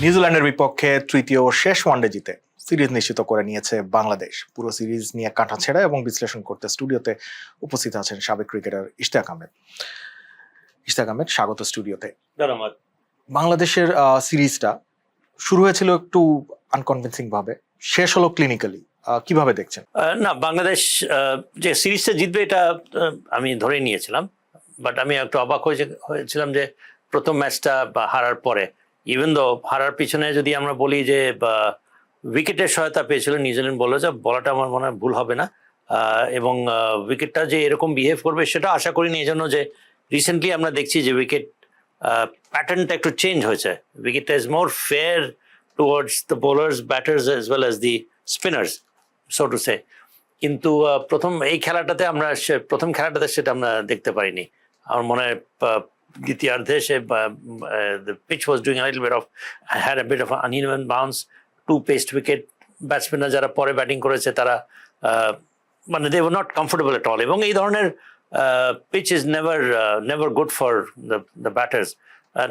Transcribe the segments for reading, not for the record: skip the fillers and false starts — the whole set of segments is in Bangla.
নিউজিল্যান্ডের বিপক্ষে তৃতীয় শেষ ওয়ানডে জিতে সিরিজ নিশ্চিত করে নিয়েছে বাংলাদেশ। পুরো সিরিজ নিয়ে কাটাছেঁড়া এবং বিশ্লেষণ করতে স্টুডিওতে উপস্থিত আছেন সাবেক ক্রিকেটার ইশতিয়াক আহমেদ। ইশতিয়াক আহমেদ, স্বাগত স্টুডিওতে। ধন্যবাদ। বাংলাদেশের সিরিজটা শুরু হয়েছিল একটু আনকনভিন্সিং ভাবে, শেষ হলো ক্লিনিক্যালি, কিভাবে দেখছেন? না, বাংলাদেশ যে সিরিজটা জিতবে এটা আমি ধরে নিয়েছিলাম, বাট আমি একটু অবাক হয়েছিলাম যে প্রথম ম্যাচটা হারার পরে, ইভেন দো হারার পিছনে যদি আমরা বলি যে উইকেটের সহায়তা পেয়েছিল নিউজিল্যান্ড বলাটা আমার মনে হয় ভুল হবে না, এবং উইকেটটা যে এরকম বিহেভ করবে সেটা আশা করিনি। এই জন্য যে রিসেন্টলি আমরা দেখছি যে উইকেট প্যাটার্নটা একটু চেঞ্জ হয়েছে, উইকেটটা is more fair towards the bowlers, batters as well as the spinners, so to say. কিন্তু প্রথম খেলাটাতে সেটা আমরা দেখতে পারিনি। আমার মনে হয় দ্বিতীয়ার্ধে সে the pitch was doing a little bit of, had a bit of an uneven bounce, two paced wicket, ব্যাটসম্যানরা যারা পরে ব্যাটিং করেছে তারা মানে they were not comfortable at all, এবং এই ধরনের pitch is never good for the batters. আর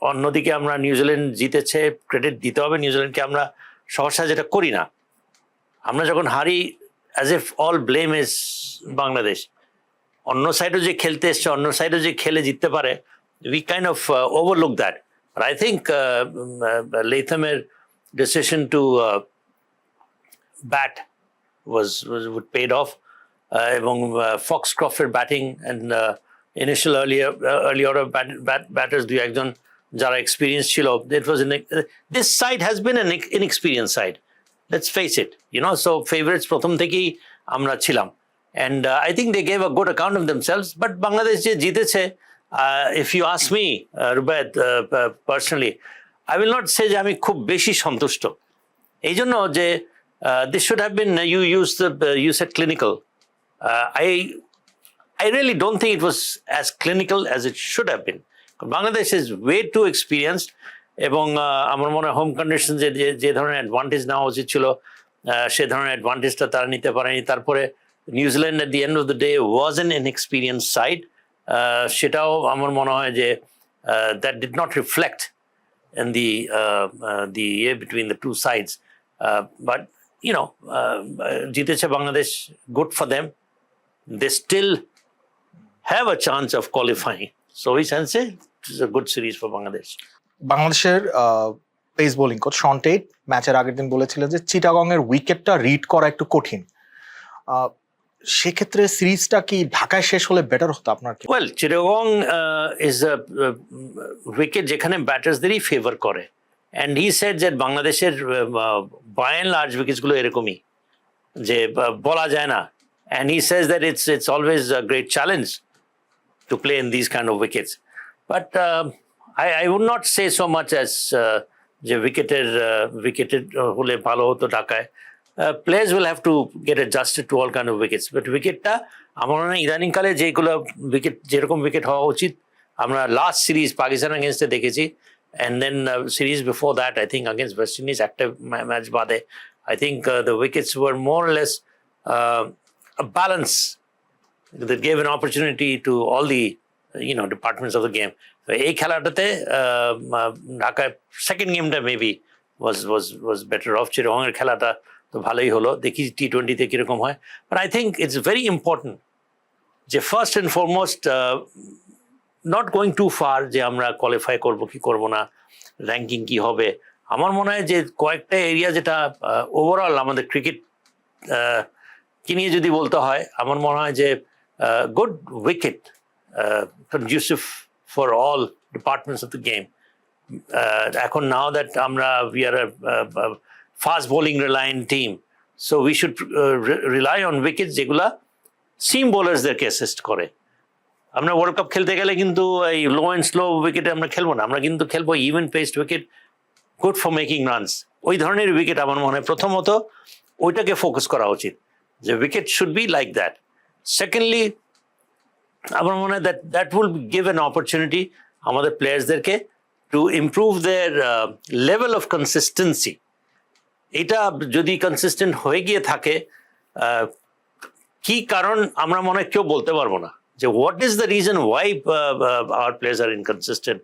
অন্যদিকে আমরা নিউজিল্যান্ড জিতেছে, ক্রেডিট দিতে হবে নিউজিল্যান্ডকে। আমরা সহসা যেটা করি না, আমরা যখন হারি as if all blame is Bangladesh. অন্য সাইডও যে খেলতে এসছে, অন্য সাইডও যে খেলে জিততে পারে, we kind of overlook that. But I think লেথামের decision to bat was paid off, এবং ফক্সক্রফের batting and initial early order batters দুই একজন যারা এক্সপিরিয়েন্স ছিল, this side has been an inexperienced side, let's face it, so favorites প্রথম থেকেই আমরা ছিলাম, and I think they gave a good account of themselves. But Bangladesh যে জিতেছে, if you ask me, Rubaiyat, personally, I will not say যে আমি খুব বেশি সন্তুষ্ট। এই জন্য যে this should have been, you said clinical, I really don't think it was as clinical as it should have been. Bangladesh is way too experienced, এবং আমার মনে হয় হোম কন্ডিশন যে ধরনের অ্যাডভান্টেজ নেওয়া উচিত ছিল সে ধরনের অ্যাডভান্টেজটা তারা নিতে পারেনি। তারপরে New Zealand at the end of the day was an inexperience side, সেটাও আমার মনে হয় যে that did not reflect in the between the two sides, but জিতেছে Bangladesh, good for them, they still have a chance of qualifying, so ওই সেন্সে it's a good series for Bangladesh. বাংলাদেশের pace bowling coach Shaun Tait ম্যাচের আগের দিন বলেছিলেন যে চিটাগং এর উইকেটটা রিড করা একটু কঠিন। সেক্ষেত্রে সিরিজটা কি ঢাকায় শেষ হলে বেটার হতো আপনার কি? Well, Chittagong is a wicket যেখানে ব্যাটার্সদেরই ফেভার করে, অ্যান্ড হি সেড যে বাংলাদেশের বাই অ্যান্ড লার্জ উইকেটসগুলো এরকমই যে বলা যায় না, and he says that it's always a great challenge to play in this kind of wickets, but I would not say so much as যে উইকেটের হলে ভালো হতো ঢাকায়। Players will have to get adjusted to all kind of wickets, but উইকেটটা আমার মনে হয় ইদানিংকালে যেগুলো উইকেট যেরকম উইকেট হওয়া উচিত আমরা লাস্ট সিরিজ পাকিস্তান এগেনস্টে দেখেছি, and then series before that I think against West Indies একটা ম্যাচ বাদে I think the wickets were more or less a balance that gave an opportunity to all the departments of the game. এই খেলাটাতে ঢাকায় সেকেন্ড গেমটা মেবি was better off. চিটাগংয়ের খেলাটা তো ভালোই হলো, দেখি T20-তে কিরকম হয়। But I think it's very important যে first and foremost not going too far যে আমরা কোয়ালিফাই করবো কি করবো না, র্যাঙ্কিং কি হবে। আমার মনে হয় যে কয়েকটা এরিয়া যেটা ওভারঅল আমাদের ক্রিকেট কি নিয়ে যদি বলতে হয়, আমার মনে হয় যে good wicket conducive for all departments of the game. এখন now that we are a fast bowling reliant team, so we should rely on wickets যেগুলা সিম বোলার্সদেরকে অ্যাসিস্ট করে। আমরা ওয়ার্ল্ড কাপ খেলতে গেলে কিন্তু এই লো অ্যান্ড স্লো উইকেটে আমরা খেলবো না, আমরা কিন্তু খেলবো even paced wicket, good for making runs. ওই ধরনের উইকেট আমার মনে হয় প্রথমত ওইটাকে ফোকাস করা উচিত, যে wicket should be like that. Secondly আমার মনে হয় that will give an opportunity আমাদের প্লেয়ার্সদেরকে to improve their level of consistency. এটা যদি কনসিস্টেন্ট হয়ে গিয়ে থাকে, কি কারণ আমরা মনে হয় কেউ বলতে পারবো না যে what is the reason why our players are inconsistent.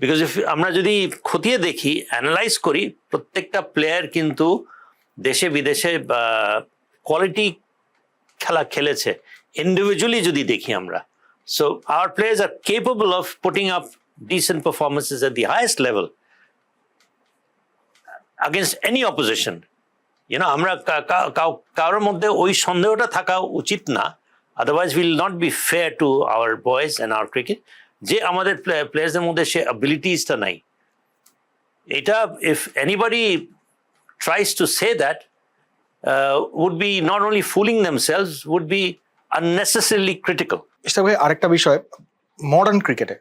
Because if আমরা যদি খতিয়ে দেখি, অ্যানালাইজ করি, প্রত্যেকটা প্লেয়ার কিন্তু দেশে বিদেশে কোয়ালিটি খেলা খেলেছে ইন্ডিভিজুয়ালি যদি দেখি আমরা। So our players are capable of putting up decent performances at the highest level against any opposition. আমরা কারোর মধ্যে ওই সন্দেহটা থাকা উচিত না, otherwise will not be fair to our boys and our cricket, যে আমাদের প্লেয়ার্সদের মধ্যে সে অ্যাবিলিটিসটা নাই। এটা if anybody tries to say that would be not only fooling themselves, would be unnecessarily critical. Ishtaq ভাই, আরেকটা বিষয়, মডার্ন ক্রিকেটে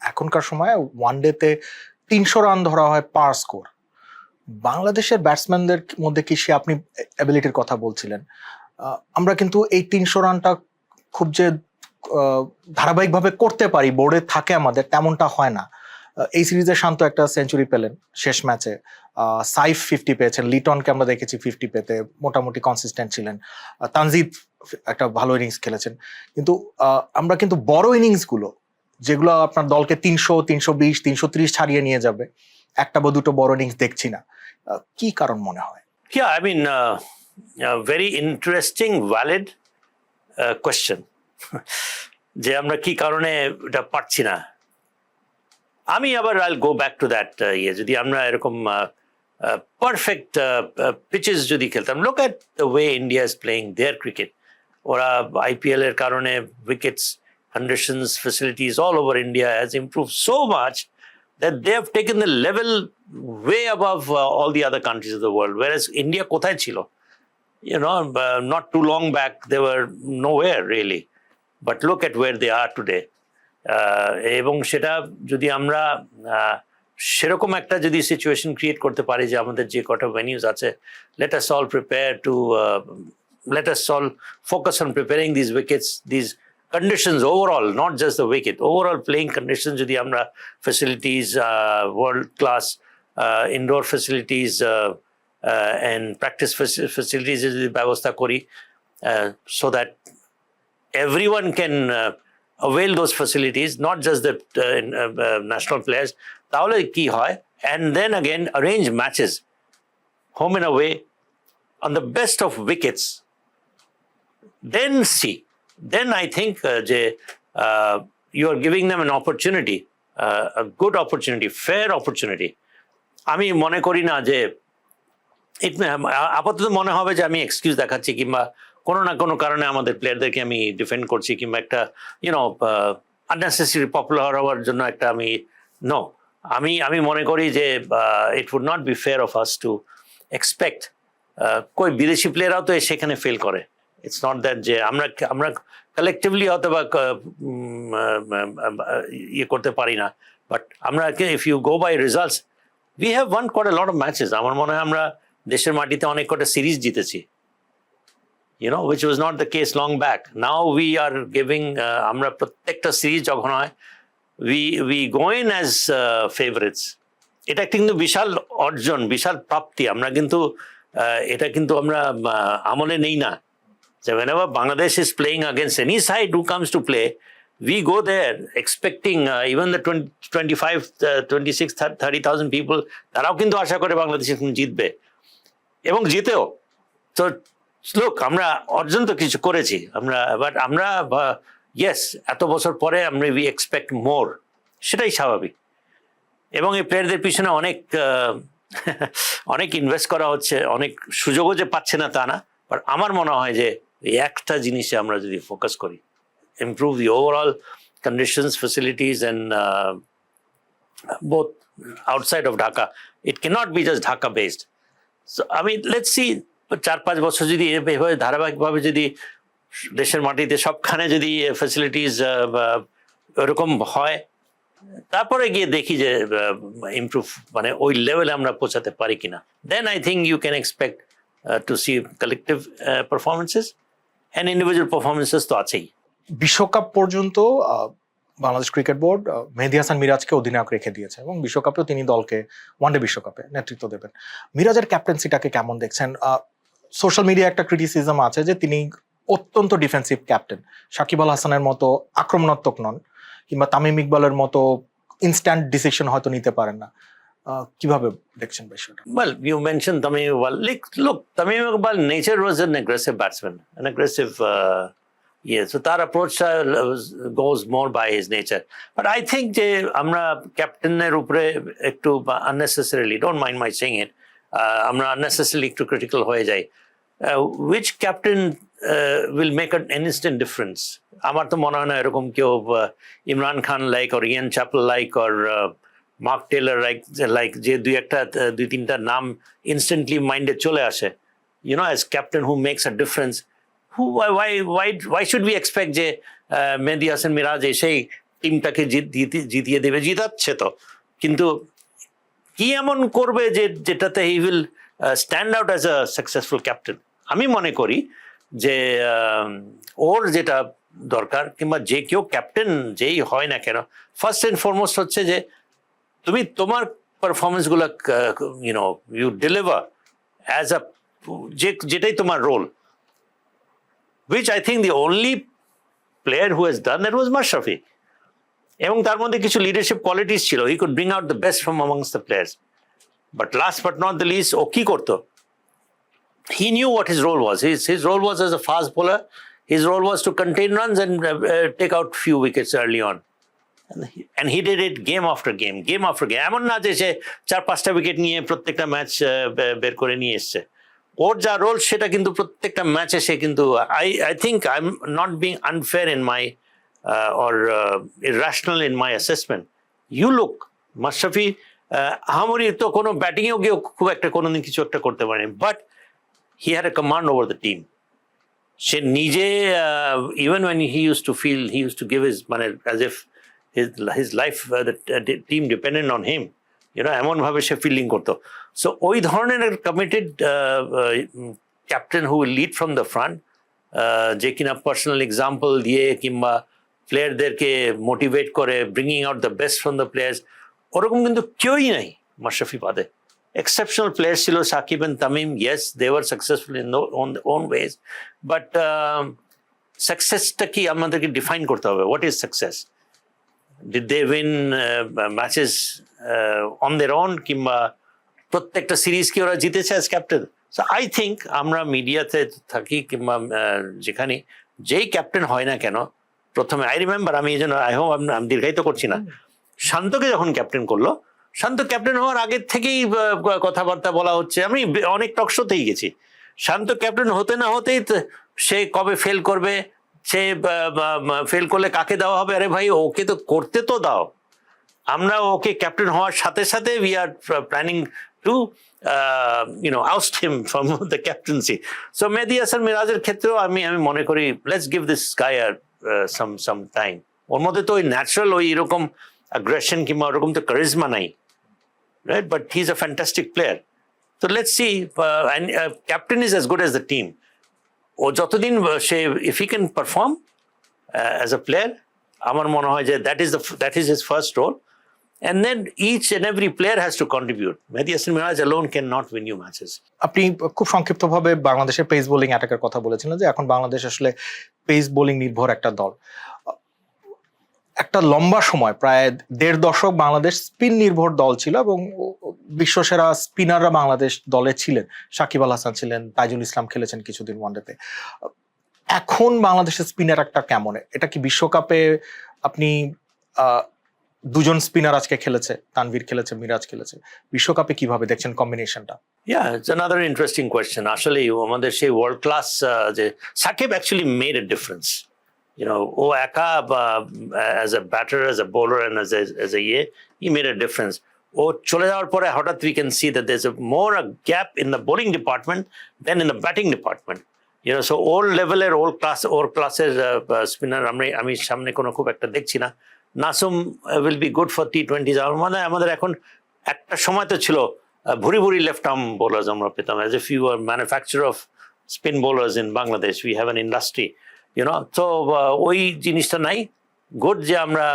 এখনকার সময় ওয়ানডেতে 300 রান ধরা হয় পার স্কোর। বাংলাদেশের ব্যাটসম্যানদের মধ্যে কি সে, আপনি অ্যাবিলিটির কথা বলছিলেন, আমরা কিন্তু এই 300 রানটা খুব যে ধারাবাহিকভাবে করতে পারি, বোর্ডে থাকে আমাদের, তেমনটা হয় না। এই সিরিজে শান্ত একটা সেঞ্চুরি পেলেন শেষ ম্যাচে, সাইফ 50 পেয়েছেন, লিটনকে আমরা দেখেছি 50 পেতে মোটামুটি কনসিস্টেন্ট ছিলেন, তানজিদ একটা ভালো ইনিংস খেলেছেন। কিন্তু আমরা কিন্তু বড় ইনিংসগুলো, যেগুলো আপনার দলকে 300, 320, 330 ছাড়িয়ে নিয়ে যাবে, একটা বা দুটো বড় ইনিংস দেখছি না। কি কারণ মনে হয়? Yeah, I mean, very interesting, valid question. যে আমরা কি কারণে এটা পারছি না। আমি আবার I'll go back to that যদি আমরা এরকম পারফেক্ট পিচেস যদি খেলতাম, look at the way India is playing their cricket. ওরা IPL এর কারণে wickets, conditions, facilities all over India has improved so much that they have taken the level way above all the other countries of the world. Whereas India কোথায় ছিল? Not too long back, they were nowhere really. But look at where they are today. এবং সেটা যদি আমরা সেরকম একটা যদি সিচুয়েশন ক্রিয়েট করতে পারি যে আমাদের যে কটা ভেনিউজ আছে, let us all prepare to let us all focus on preparing these wickets, these conditions overall, not just the wicket, overall playing conditions যদি আমরা facilities, world class indoor facilities and practice facilities যদি ব্যবস্থা করি, so that everyone can avail those facilities, not just the national players, তাহলে কি হয়, and then again arrange matches home and away on the best of wickets, then I think you are giving them an opportunity, a good opportunity, fair opportunity. আমি মনে করি না যে আপাতত মনে হবে যে আমি এক্সকিউজ দেখাচ্ছি, কিংবা কোনো না কোনো কারণে আমাদের প্লেয়ারদেরকে আমি ডিফেন্ড করছি, কিংবা একটা আননেসেসারি পপুলার হওয়ার জন্য একটা আমি মনে করি যে it would not be fair of us to expect, কই বিদেশি প্লেয়াররাও তো সেখানে ফেল করে। ইটস নট দ্যাট যে আমরা কালেকটিভলি হয়তো বা ইয়ে করতে পারি না, বাট আমরা if you go by results, we have won quite a lot of matches. আমার মনে হয় আমরা দেশের মাটিতে অনেক কটা সিরিজ জিতেছি, which was not the case long back. Now we are giving, আমরা প্রত্যেকটা সিরিজ যখন হয়, we go in as favorites. এটা কিন্তু বিশাল অর্জন, বিশাল প্রাপ্তি। আমরা কিন্তু এটা কিন্তু আমরা আমলে নেই না যে whenever Bangladesh is playing against any side who comes to play, we go there expecting even the 25, 26, 30,000 people, তারাও কিন্তু আশা করে বাংলাদেশ জিতবে এবং জিতেও। তো লোক, আমরা অর্জন তো কিছু করেছি আমরা, বাট আমরা ইয়েস এত বছর পরে আমরা উই এক্সপেক্ট মোর, সেটাই স্বাভাবিক। এবং এই প্লেয়ারদের পিছনে অনেক ইনভেস্ট করা হচ্ছে, অনেক সুযোগও যে পাচ্ছে না তা না, বাট আমার মনে হয় যে এই একটা জিনিসে আমরা যদি ফোকাস করি, improve the overall conditions, facilities and both outside of Dhaka. It cannot be just Dhaka based. So I mean, let's see, 4-5 বছর যদি এভাবে ধারাবাহিকভাবে যদি দেশের মাটিতে সবখানে যদি ফ্যাসিলিটিস ওরকম হয়, তারপরে গিয়ে দেখি যে ইমপ্রুভ মানে ওই লেভেলে আমরা পৌঁছাতে পারি কিনা, then I think you can expect to see collective performances and individual performances তো আছেই। বিশ্বকাপ পর্যন্ত বাংলাদেশ ক্রিকেট বোর্ড মেহেদী হাসান মিরাজকে অধিনায়ক রেখে দিয়েছে এবং বিশ্বকাপেও তিনি দলকে ওয়ানডে বিশ্বকাপে নেতৃত্ব দেবেন। মিরাজের ক্যাপ্টেন্সিটাকে কেমন দেখছেন? সোশ্যাল মিডিয়া একটা ক্রিটিসিজম আছে যে তিনি অত্যন্ত ডিফেন্সিভ ক্যাপ্টেন, সাকিব আল হাসানের মতো আক্রমণাত্মক নন, কিংবা তামিম ইকবালের মতো ইনস্ট্যান্ট ডিসিশন হয়তো নিতে পারেন না। কিভাবে দেখছেন বিষয়টা? Well, you mentioned Tamim Iqbal. Look, Tamim Iqbal nature was an aggressive batsman, an aggressive. Yeah, so that approach goes more by his nature. But I think যে আমরা ক্যাপ্টেনের উপরে একটু unnecessarily, don't mind my saying it, আমরা unnecessarily একটু critical হয়ে যাই. Which captain will make an instant difference? আমার তো মনে হয় না এরকম কেউ Imran Khan like or Ian Chappell like or Mark Taylor like যে দুই তিনটা নাম ইনস্ট্যান্টলি মাইন্ডে চলে আসে, you know, as captain who makes a difference, why should we expect যে মেহেদী হাসান মিরাজ এসেই টিমটাকে জিতিয়ে দেবে? জিতাচ্ছে তো, কিন্তু কি এমন করবে যেটাতে he will stand out as a successful captain? আমি মনে করি যে ওর যেটা দরকার, কিংবা যে কেউ ক্যাপ্টেন যেই হয় না কেন, ফার্স্ট অ্যান্ড ফরমোস্ট হচ্ছে যে তুমি তোমার পারফরমেন্স গুলো ইউ ডেলিভার অ্যাজ আ যেটাই তোমার role, which I think the only player who has done that was Mashrafi. এবং তার মধ্যে কিছু লিডারশিপ কোয়ালিটিস ছিল, he could bring out the best from amongst the players. But last but not the least, ও কি করতো? He knew what his role was. His role was as a fast bowler. His role was to contain runs and take out few wickets early on. And he did it game after game. এমন না যে সে 4-5টা উইকেট নিয়ে প্রত্যেকটা ম্যাচ বের করে নিয়ে এসছে। ওর যা রোল সেটা কিন্তু প্রত্যেকটা ম্যাচে সে কিন্তু, I think I'm not being unfair in my or irrational in my assessment. You look, Mashrafe আহামরি তো কোনো ব্যাটিংয়েও গিয়ে খুব একটা কোনোদিন কিছু একটা করতে পারেনি, but he had a command over the team. সে নিজে even when he used to give his মানে as if his life, the team depended on him, you know, এমন ভাবে সে ফিল্ডিং করতো। সো ওই ধরনের committed captain who will lead from the front, যে কিনা পার্সোনাল এক্সাম্পল দিয়ে কিংবা প্লেয়ারদেরকে মোটিভেট করে, bringing out the best from the players, ওরকম কিন্তু কেউই নাই মাশরাফি বাদে। এক্সেপশনাল প্লেয়ার্স ছিল Shakib and Tamim, yes they were successful in own ways, but সাকসেসটা কি আমাদেরকে ডিফাইন করতে হবে। What is success? Did they win matches on their own, কিংবা প্রত্যেকটা সিরিজ কি ওরা জিতেছে as captain? So I think আমরা মিডিয়াতে থাকি কিংবা যেখানে যেই ক্যাপ্টেন হয় না কেন, প্রথমে আই রিমেম্বার, আমি এই জন্য আই হোপ আমি দীর্ঘায়িত করছি না, শান্তকে যখন ক্যাপ্টেন করলো, শান্ত ক্যাপ্টেন হওয়ার আগের থেকেই কথাবার্তা বলা হচ্ছে, আমি অনেক টকশোতেই গেছি, শান্ত ক্যাপ্টেন হতে না হতেই সে কবে ফেল করবে, সে ফেল করলে কাকে দেওয়া হবে, আরে ভাই ওকে তো করতে তো দাও। আমরা ওকে ক্যাপ্টেন হওয়ার সাথে সাথে we are planning to oust him from the captaincy. So মেহেদী হাসান মিরাজের ক্ষেত্রেও আমি মনে করি let's give this guy some time. ওর মধ্যে তো ওই ন্যাচারাল ওই এরকম aggression কিংবা ওরকম তো charisma নাই, right? But he's a fantastic player. So let's see, and captain is as good as the team. ও যতদিন সে if he can perform as a player, আমার মনে হয় যে that is his first role, and then each and every player has to contribute. Mehdi Hasan Miraj alone cannot win you matches. আপনি খুব সংক্ষিপ্তভাবে বাংলাদেশের পেস বোলিং অ্যাটাকের কথা বলেছিলেন যে এখন বাংলাদেশ আসলে পেস বোলিং নির্ভর একটা দল। একটা লম্বা সময় প্রায় 1.5 দশক বাংলাদেশ স্পিন নির্ভর দল ছিল এবং বিশ্বসেরা স্পিনাররা বাংলাদেশ দলে ছিলেন। সাকিব আল হাসান ছিলেন, তাইজুল ইসলাম খেলেছেন কিছুদিন ওয়ানডেতে। এখন বাংলাদেশের স্পিনার একটা কেমন? এটা কি বিশ্বকাপে আপনি দুজন স্পিনার আজকে খেলেছে, তানভীর খেলেছে, মিরাজ খেলেছে, বিশ্বকাপে কিভাবে দেখছেন কম্বিনেশনটা? Yeah, it's another interesting question. আসলে আমাদের সেই ওয়ার্ল্ড ক্লাস যে Shakib actually made a difference, you know, ও একা as a batter, as a bowler and as a he made a difference. ও চলে যাওয়ার পরে হঠাৎ we can see that there's a gap in the bowling department than in the batting department. You know, so ওর লেভেলের ওর ক্লাসের স্পিনার আমি সামনে কোনো খুব একটা দেখছি না। Nasum will be good for T20s. আমাদের এখন একটা সময় তো ছিল ভুরি লেফট আর্ম বোলার্স আমরা পেতাম, as if you were manufacturer of spin bowlers in Bangladesh. We have an industry, you know. So ওই জিনিসটা নাই। গুড যে আমরা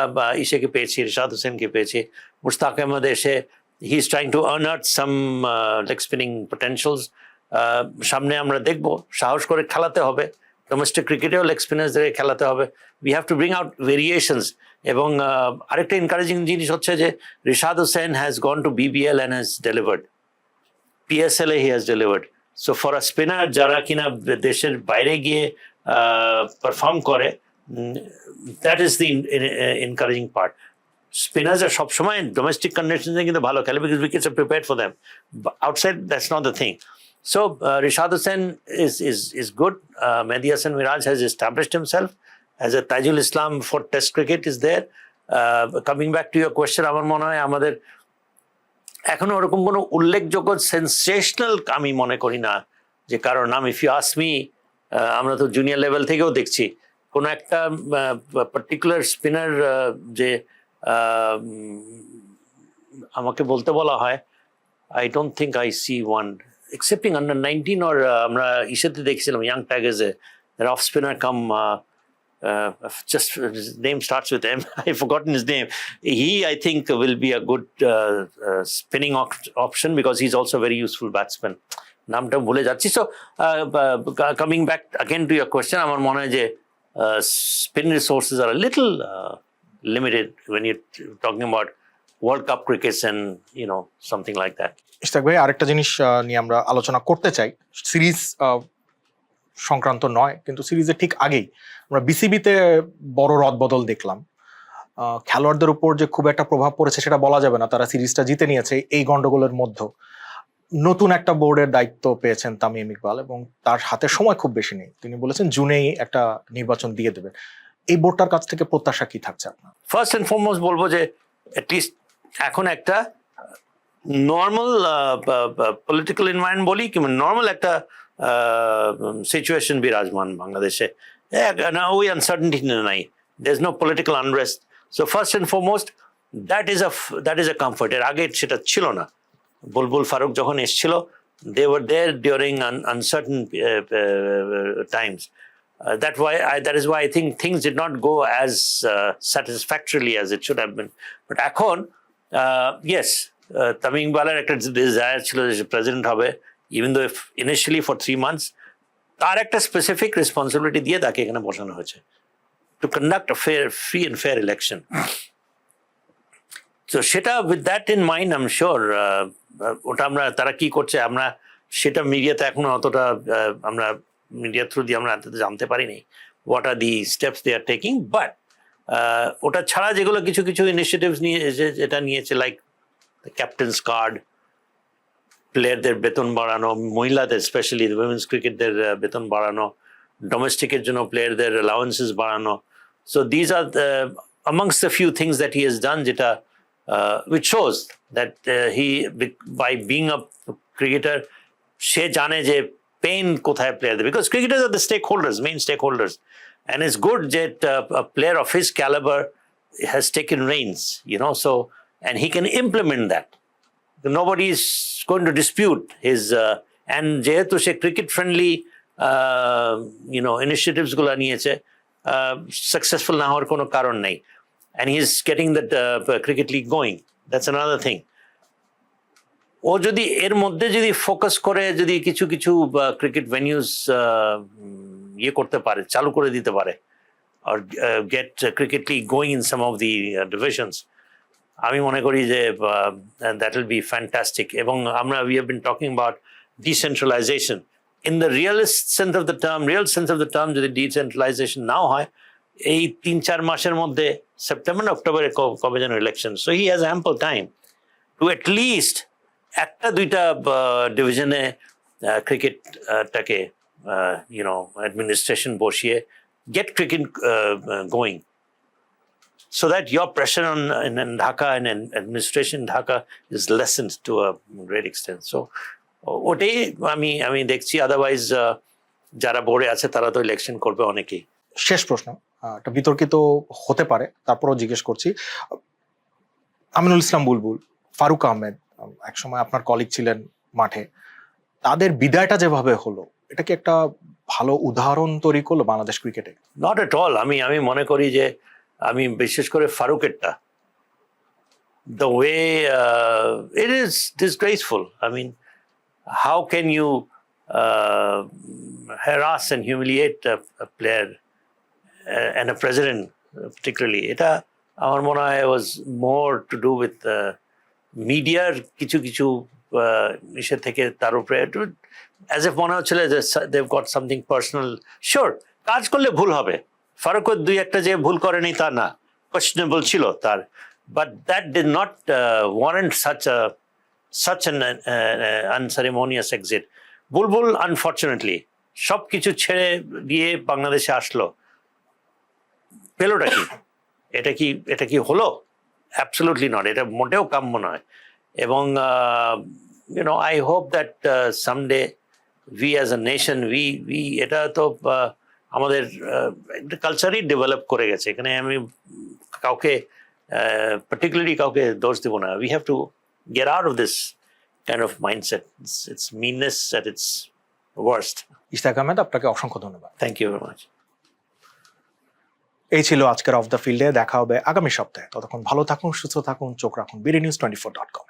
ইসেকে পেয়েছি, রিশাদ হোসেনকে পেয়েছি, মুশতাক আহমেদ এসে he is trying to unearth some leg spinning potentials. সামনে আমরা দেখবো, সাহস করে খেলাতে হবে, ডোমেস্টিক ক্রিকেটেও লেগ স্পিনার্সদের খেলাতে হবে। We have to bring out variations. এবং আরেকটা এনকারেজিং জিনিস হচ্ছে যে Rishad Hossain has gone to BBL and has delivered. PSL he has delivered. So for a spinner যারা কিনা দেশের বাইরে গিয়ে পারফর্ম করে, that is the encouraging part. Spinners আর সবসময় ডোমেস্টিক কন্ডিশনে কিন্তু ভালো খেলে, because wickets are prepared for them. Outside that's not the thing. So Rishad Hussain is good. Mehdi Hasan Miraj has established himself as a Tajul Islam for Test cricket is there. Coming back to your question, আমার মনে হয় আমাদের এখনো ওরকম কোনো উল্লেখযোগ্য সেন্সেশনাল আমি মনে করি না। যে কারণ ইফ ইউ আস্ক মি, আমরা তো জুনিয়র লেভেল থেকেও দেখছি কোনো একটা পার্টিকুলার স্পিনার যে আমাকে বলতে বলা হয়, I don't think I see one excepting under 19 or আমরা ইসেতে দেখছিলাম young টাইগার্সে, their off spinner come just his name starts with M. I've forgotten his name. He, I think, will be a good spinning option because he's also a very useful batsman. নামটা ভুলে যাচ্ছি। So coming back again to your question, আমার মনে হয় যে spin resources are a little limited when you're talking about World Cup crickets and something like that. Ishtaq ভাই, আরেকটা জিনিস নিয়ে আমরা আলোচনা করতে চাই, সিরিজ সংক্রান্ত নয় কিন্তু সিরিজের ঠিক আগেই আমরা বিসিবিতে বড় রদবদল দেখলাম। খেলোয়াড়দের উপর যে খুব একটা প্রভাব পড়েছে সেটা বলা যাবে না, তারা সিরিজটা জিতে নিয়েছে এই গন্ডগোলের মধ্যে। নতুন একটা বোর্ডের দায়িত্ব পেয়েছেন তামিম ইকবাল এবং তার হাতে সময় খুব বেশি নেই। তিনি বলেছেন জুনেই একটা নির্বাচন দিয়ে দেবেন। এই বোর্ডটার কাছ থেকে প্রত্যাশা কি থাকছে আপনার? ফার্স্ট এন্ড ফরমোস্ট বলবো যে অ্যাটলিস্ট এখন একটা নর্মাল পলিটিক্যাল এনভায়রনমেন্ট বলি কিংবা নর্মাল একটা সিচুয়েশন বিরাজমান বাংলাদেশে। ওই আনসার্টেনিটি নাই, there is no political unrest. So first and foremost that is a comfort. এর আগে সেটা ছিল না। বুলবুল ফারুক যখন এসেছিল, they were there during uncertain times. That is why I think things did not go as satisfactorily as it should have been. But এখন yes, তামিম ইকবালের একটা ডিজায়ার ছিল যে প্রেসিডেন্ট হবে, even though if initially for 3 months, তার একটা স্পেসিফিক রেসপন্সিবিলিটি দিয়ে তাকে এখানে বসানো হয়েছে to conduct a free and fair election. So সেটা with that in mind, I'm sure ওটা তারা কি করছে আমরা সেটা মিডিয়াতে এখনো অতটা আমরা মিডিয়া থ্রু দিয়ে আমরা জানতে পারিনি what are the steps they are taking. But ওটা ছাড়া যেগুলো কিছু কিছু ইনিশিয়েটিভস নিয়ে যেটা নিয়েছে, লাইক ক্যাপ্টেন্স কার্ড, প্লেয়ারদের বেতন বাড়ানো, মহিলাদের স্পেশালি উইমেন্স ক্রিকেটদের বেতন বাড়ানো, ডোমেস্টিকের জন্য প্লেয়ারদের অ্যালাউন্সেস বাড়ানো। So these are amongst the few things that he has done যেটা which shows that he by being a cricketer সে জানে যে পেইন কোথায় প্লেয়ারদের, because cricketers are the stakeholders, main stakeholders, and it's good that a player of his caliber has taken reins, so and he can implement that. Nobody is going to dispute his and যেহেতু সে ক্রিকেট ফ্রেন্ডলি ইনিশিয়েটিভস গুলো নিয়েছে, সাকসেসফুল না হওয়ার কোনো কারণ নেই, and he is getting that cricket league going. That's another thing. ও যদি এর মধ্যে যদি ফোকাস করে যদি কিছু কিছু ক্রিকেট ভেনিউজ করতে পারে, চালু করে দিতে পারে, or get cricket league going in some of the divisions, আমি মনে করি যে that will be fantastic. এবং আমরা we have been talking about decentralization in the real sense of the term. যদি decentralization নাও হয়, এই 3-4 মাসের মধ্যে সেপ্টেম্বর অক্টোবরে কবে যেন election, so he has ample time to at least একটা দুইটা ডিভিশনে ক্রিকেটটাকে অ্যাডমিনিস্ট্রেশন বসিয়ে get cricket going, so that your pressure on in Dhaka and administration in Dhaka is lessened to a great extent. So ওটাই আমি দেখছি। আদারওয়াইজ যারা বোর্ডে আছে তারা তো ইলেকশন করবে অনেকেই। শেষ প্রশ্ন, একটা বিতর্কিত হতে পারে, তারপরও জিজ্ঞেস করছি। আমিনুল ইসলাম বুলবুল, ফারুক আহমেদ একসময় আপনার কলিগ ছিলেন মাঠে, তাদের বিদায়টা যেভাবে হলো, এটা কি একটা ভালো উদাহরণ তৈরি করলো বাংলাদেশ ক্রিকেটে? Not at all. আমি মনে করি যে আমি বিশেষ করে ফারুকেরটা, the way it is disgraceful. I mean, how can you harass and humiliate a player and a president particularly. এটা আমার মনে হয় was more to do with মিডিয়ার কিছু কিছু ইসে থেকে তার উপরে অ্যাজ এফ মনে হচ্ছিল যে they've got something personal. Sure, কাজ করলে ভুল হবে, ফারুকের দুই একটা যে ভুল করেনি তা না, questionable ছিল তার, but that did not warrant such an unceremonious exit. Bulbul unfortunately সব কিছু ছেড়ে দিয়ে বাংলাদেশে আসলো, পেলোটা কি? এটা কি হলো? অ্যাবসলিউটলি নট, এটা মোটেও কাম্য নয়। এবং I hope that someday we as a nation we এটা তো আমাদের কালচারই ডেভেলপ করে গেছে, এখানে আমি কাউকে পার্টিকুলারলি কাউকে দোষ দেবো না। We have to get out of this kind of mindset, it's meanness at its worst. Ishtiaq Ahmed, আপনাকে অসংখ্য ধন্যবাদ। Thank you very much. এই ছিল আজকের অফ দ্য ফিল্ডে। দেখা হবে আগামী সপ্তাহে। ততক্ষণ ভালো থাকুন, সুস্থ থাকুন, চোখ রাখুন BD News 24.com।